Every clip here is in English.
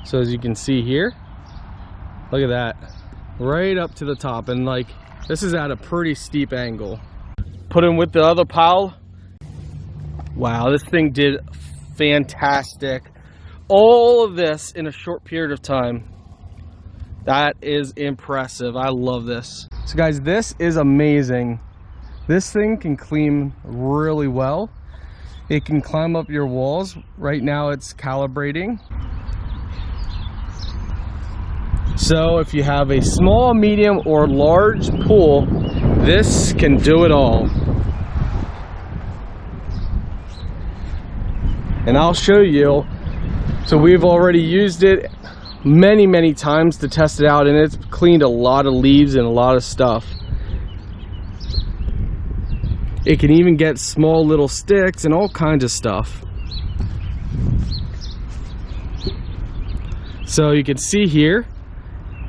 So as you can see here, look at that, right up to the top, and like this is at a pretty steep angle. Put in with the other pile. Wow, this thing did fantastic. All of this in a short period of time. That is impressive. I love this. So guys, this is amazing. This thing can clean really well. It can climb up your walls. Right now it's calibrating. So if you have a small, medium, or large pool, this can do it all. And I'll show you. So we've already used it many times to test it out, and it's cleaned a lot of leaves and a lot of stuff. It can even get small little sticks and all kinds of stuff. So you can see here,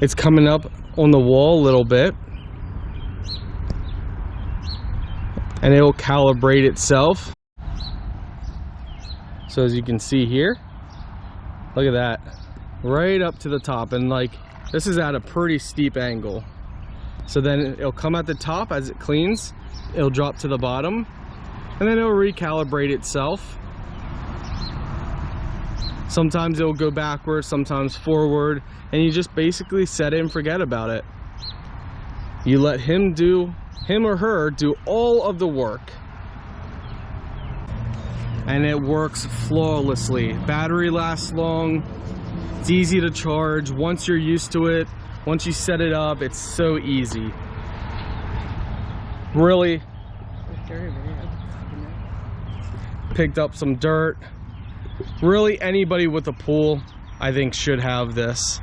it's coming up on the wall a little bit, and it will calibrate itself. So as you can see here, look at that, right up to the top, and like this is at a pretty steep angle. So then it'll come at the top as it cleans, it'll drop to the bottom, and then it'll recalibrate itself. Sometimes it'll go backwards, sometimes forward, and you just basically set it and forget about it. You let him or her do all of the work, and it works flawlessly. Battery lasts long, it's easy to charge. Once you're used to it, once you set it up, it's so easy. Really picked up some dirt. Really, anybody with a pool, I think, should have this.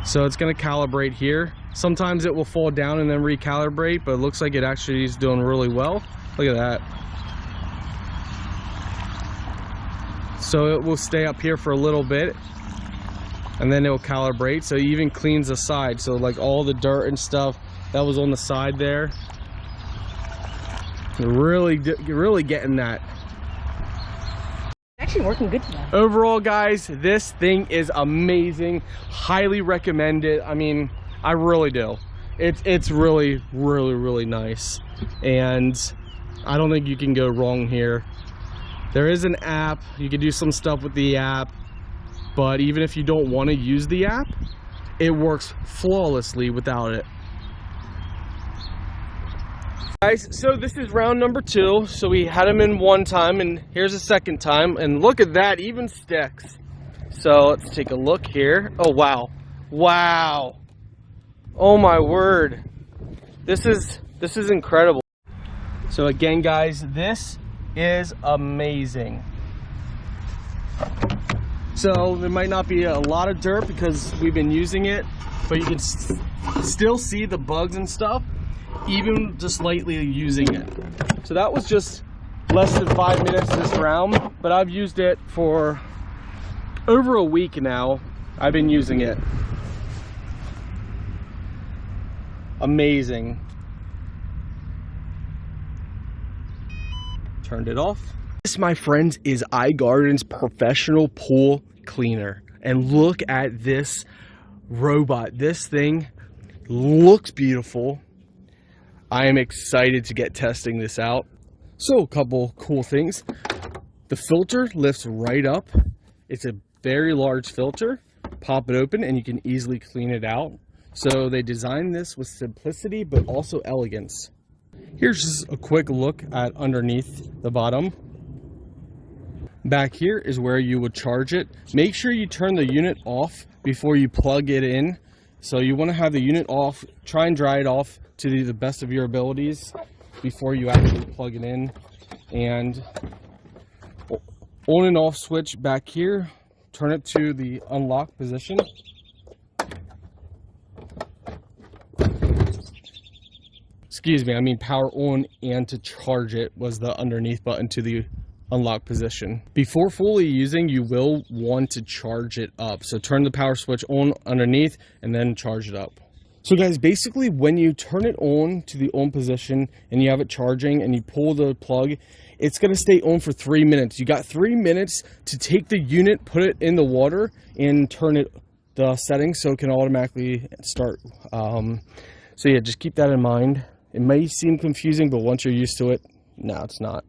So it's going to calibrate here. Sometimes it will fall down and then recalibrate, but it looks like it actually is doing really well. Look at that. So it will stay up here for a little bit, and then it will calibrate. So it even cleans the side, so like all the dirt and stuff that was on the side there, really getting that. Actually working good now. Overall, guys, this thing is amazing. Highly recommend it. I mean, I really do. It's really nice, and I don't think you can go wrong here. There is an app. You can do some stuff with the app, but even if you don't want to use the app, it works flawlessly without it. Guys, so this is round number 2. So we had them in one time, and here's a second time, and look at that, even sticks. So let's take a look here. Oh wow, wow, oh my word, this is incredible. So again, guys, this is amazing. So there might not be a lot of dirt because we've been using it, but you can still see the bugs and stuff even just lightly using it. So that was just less than 5 minutes this round, but I've used it for over a week now. I've been using it. Amazing. Turned it off. This, my friends, is iGarden's professional pool cleaner. And look at this robot. This thing looks beautiful. I am excited to get testing this out. So a couple cool things. The filter lifts right up. It's a very large filter. Pop it open and you can easily clean it out. So they designed this with simplicity but also elegance. Here's just a quick look at underneath the bottom. Back here is where you would charge it. Make sure you turn the unit off before you plug it in. So you want to have the unit off, try and dry it off to the best of your abilities before you actually plug it in. And on and off switch back here, turn it to the unlock position. Excuse me, I mean power on, and to charge it was the underneath button to the unlock position. Before fully using, you will want to charge it up. So turn the power switch on underneath and then charge it up. So guys, basically when you turn it on to the on position and you have it charging and you pull the plug, it's going to stay on for 3 minutes. You got 3 minutes to take the unit, put it in the water, and turn it the settings so it can automatically start. So yeah, just keep that in mind. It may seem confusing, but once you're used to it, no, it's not.